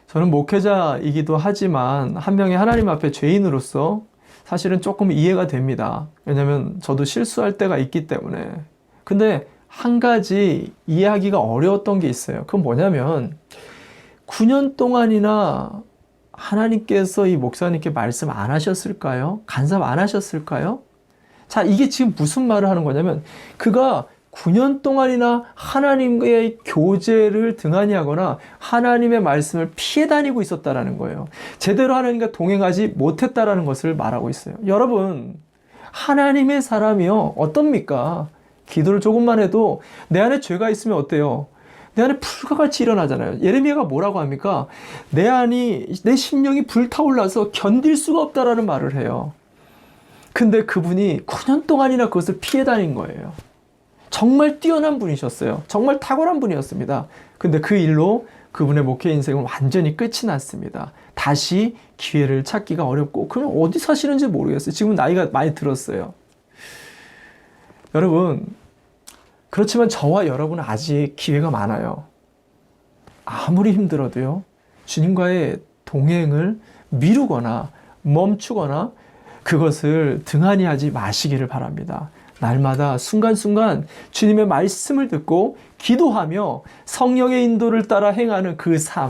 저는 목회자이기도 하지만 한 명의 하나님 앞에 죄인으로서 사실은 조금 이해가 됩니다. 왜냐하면 저도 실수할 때가 있기 때문에. 근데 한 가지 이해하기가 어려웠던 게 있어요. 그건 뭐냐면 9년 동안이나 하나님께서 이 목사님께 말씀 안 하셨을까요? 간섭 안 하셨을까요? 자, 이게 지금 무슨 말을 하는 거냐면 그가 9년 동안이나 하나님의 교제를 등한히 하거나 하나님의 말씀을 피해 다니고 있었다라는 거예요. 제대로 하나님과 동행하지 못했다라는 것을 말하고 있어요. 여러분, 하나님의 사람이요. 어떻습니까? 기도를 조금만 해도 내 안에 죄가 있으면 어때요? 내 안에 불과 같이 일어나잖아요. 예레미야가 뭐라고 합니까? 내 심령이 불타올라서 견딜 수가 없다라는 말을 해요. 근데 그분이 9년 동안이나 그것을 피해 다닌 거예요. 정말 뛰어난 분이셨어요. 정말 탁월한 분이었습니다. 근데 그 일로 그분의 목회 인생은 완전히 끝이 났습니다. 다시 기회를 찾기가 어렵고, 그럼 어디 사시는지 모르겠어요. 지금 나이가 많이 들었어요. 여러분, 그렇지만 저와 여러분은 아직 기회가 많아요. 아무리 힘들어도요, 주님과의 동행을 미루거나 멈추거나 그것을 등한히 하지 마시기를 바랍니다. 날마다 순간순간 주님의 말씀을 듣고 기도하며 성령의 인도를 따라 행하는 그 삶.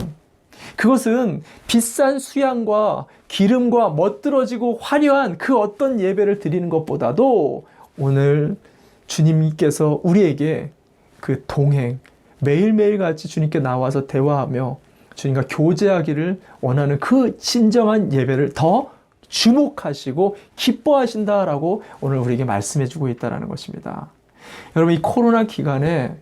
그것은 비싼 수양과 기름과 멋들어지고 화려한 그 어떤 예배를 드리는 것보다도 오늘 주님께서 우리에게 그 동행, 매일매일 같이 주님께 나와서 대화하며 주님과 교제하기를 원하는 그 진정한 예배를 더 주목하시고 기뻐하신다라고 오늘 우리에게 말씀해주고 있다는 것입니다. 여러분, 이 코로나 기간에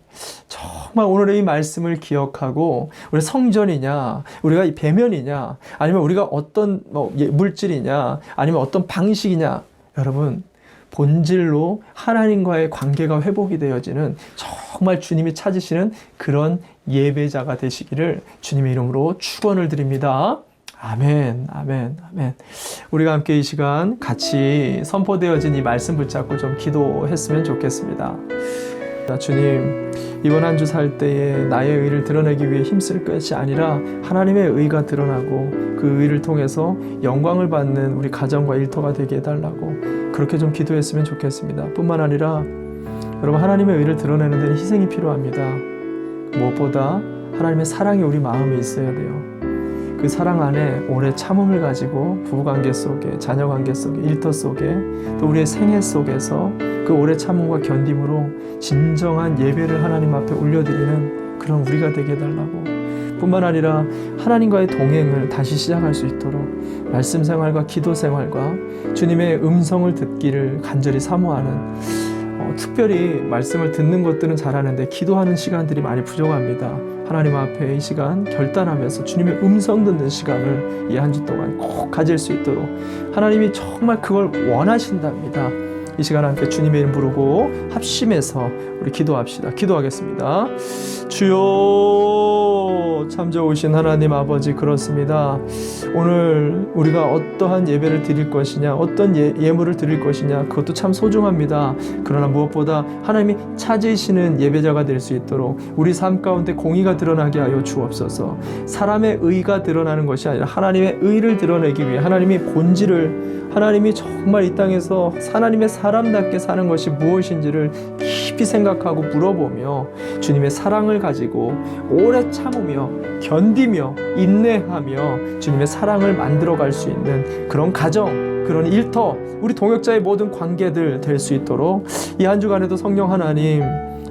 정말 오늘의 이 말씀을 기억하고 우리 성전이냐, 우리가 이 배면이냐, 아니면 우리가 어떤 물질이냐, 아니면 어떤 방식이냐, 여러분 본질로 하나님과의 관계가 회복이 되어지는 정말 주님이 찾으시는 그런 예배자가 되시기를 주님의 이름으로 축원을 드립니다. 아멘, 아멘, 아멘. 우리가 함께 이 시간 같이 선포되어진 이 말씀 붙잡고 좀 기도했으면 좋겠습니다. 주님, 이번 한 주 살 때에 나의 의를 드러내기 위해 힘쓸 것이 아니라 하나님의 의가 드러나고 그 의를 통해서 영광을 받는 우리 가정과 일터가 되게 해달라고 그렇게 좀 기도했으면 좋겠습니다. 뿐만 아니라 여러분, 하나님의 의를 드러내는 데는 희생이 필요합니다. 무엇보다 하나님의 사랑이 우리 마음에 있어야 돼요. 그 사랑 안에 오래 참음을 가지고 부부관계 속에, 자녀관계 속에, 일터 속에, 또 우리의 생애 속에서 그 오래 참음과 견딤으로 진정한 예배를 하나님 앞에 올려드리는 그런 우리가 되게 해달라고, 뿐만 아니라 하나님과의 동행을 다시 시작할 수 있도록 말씀 생활과 기도 생활과 주님의 음성을 듣기를 간절히 사모하는, 특별히 말씀을 듣는 것들은 잘하는데 기도하는 시간들이 많이 부족합니다. 하나님 앞에 이 시간 결단하면서 주님의 음성 듣는 시간을 이 한 주 동안 꼭 가질 수 있도록 하나님이 정말 그걸 원하신답니다. 이 시간 함께 주님의 이름 부르고 합심해서 우리 기도합시다. 기도하겠습니다. 주여, 참 좋으신 하나님 아버지, 그렇습니다. 오늘 우리가 어떠한 예배를 드릴 것이냐, 어떤 예물을 드릴 것이냐, 그것도 참 소중합니다. 그러나 무엇보다 하나님이 찾으시는 예배자가 될 수 있도록 우리 삶 가운데 공의가 드러나게 하여 주옵소서. 사람의 의가 드러나는 것이 아니라 하나님의 의를 드러내기 위해 하나님의 본질을, 하나님이 정말 이 땅에서 하나님의 사람답게 사는 것이 무엇인지를 깊이 생각하고 물어보며 주님의 사랑을 가지고 오래 참으며 견디며 인내하며 주님의 사랑을 만들어갈 수 있는 그런 가정, 그런 일터, 우리 동역자의 모든 관계들 될 수 있도록 이 한 주간에도 성령 하나님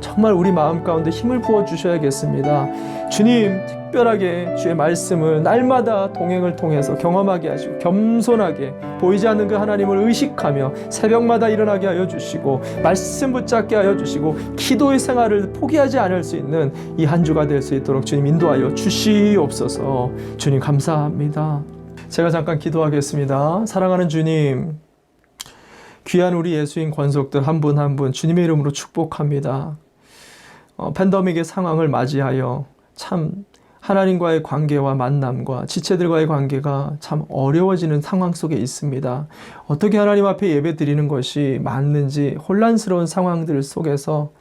정말 우리 마음 가운데 힘을 부어 주셔야겠습니다. 주님, 특별하게 주의 말씀을 날마다 동행을 통해서 경험하게 하시고 겸손하게 보이지 않는 그 하나님을 의식하며 새벽마다 일어나게 하여 주시고 말씀 붙잡게 하여 주시고 기도의 생활을 포기하지 않을 수 있는 이 한 주가 될 수 있도록 주님 인도하여 주시옵소서. 주님 감사합니다. 제가 잠깐 기도하겠습니다. 사랑하는 주님, 귀한 우리 예수인 권속들 한 분 한 분 주님의 이름으로 축복합니다. 팬데믹의 상황을 맞이하여 참 하나님과의 관계와 만남과 지체들과의 관계가 참 어려워지는 상황 속에 있습니다. 어떻게 하나님 앞에 예배 드리는 것이 맞는지 혼란스러운 상황들 속에서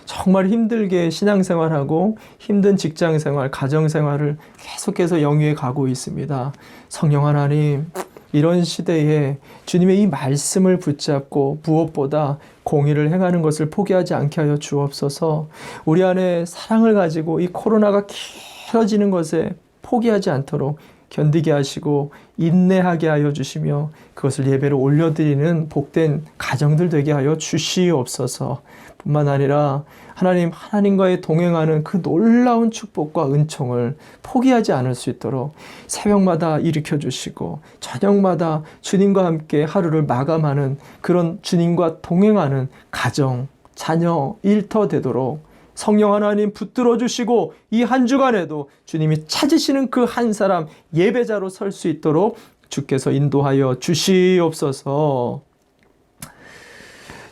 정말 힘들게 신앙생활하고 힘든 직장생활, 가정생활을 계속해서 영위해 가고 있습니다. 성령 하나님, 이런 시대에 주님의 이 말씀을 붙잡고 무엇보다 공의를 행하는 것을 포기하지 않게 하여 주옵소서. 우리 안에 사랑을 가지고 이 코로나가 길어지는 것에 포기하지 않도록 견디게 하시고 인내하게 하여 주시며 그것을 예배로 올려드리는 복된 가정들 되게 하여 주시옵소서. 뿐만 아니라 하나님과의 동행하는 그 놀라운 축복과 은총을 포기하지 않을 수 있도록 새벽마다 일으켜 주시고 저녁마다 주님과 함께 하루를 마감하는 그런 주님과 동행하는 가정, 자녀, 일터 되도록 성령 하나님 붙들어 주시고 이 한 주간에도 주님이 찾으시는 그 한 사람 예배자로 설 수 있도록 주께서 인도하여 주시옵소서.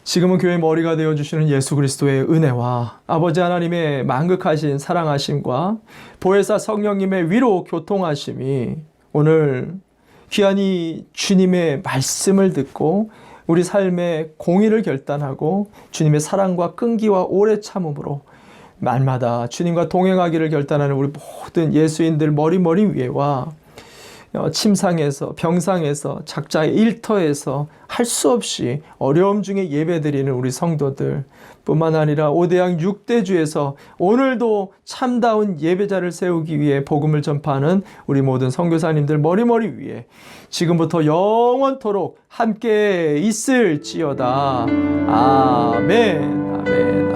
지금은 교회의 머리가 되어주시는 예수 그리스도의 은혜와 아버지 하나님의 만극하신 사랑하심과 보혜사 성령님의 위로 교통하심이 오늘 귀한이 주님의 말씀을 듣고 우리 삶의 공의를 결단하고 주님의 사랑과 끈기와 오래 참음으로 날마다 주님과 동행하기를 결단하는 우리 모든 예수인들 머리 위에와 침상에서 병상에서 작자의 일터에서 할 수 없이 어려움 중에 예배드리는 우리 성도들 뿐만 아니라 5대양 6대주에서 오늘도 참다운 예배자를 세우기 위해 복음을 전파하는 우리 모든 선교사님들 머리 위에 지금부터 영원토록 함께 있을지어다. 아멘. 아멘.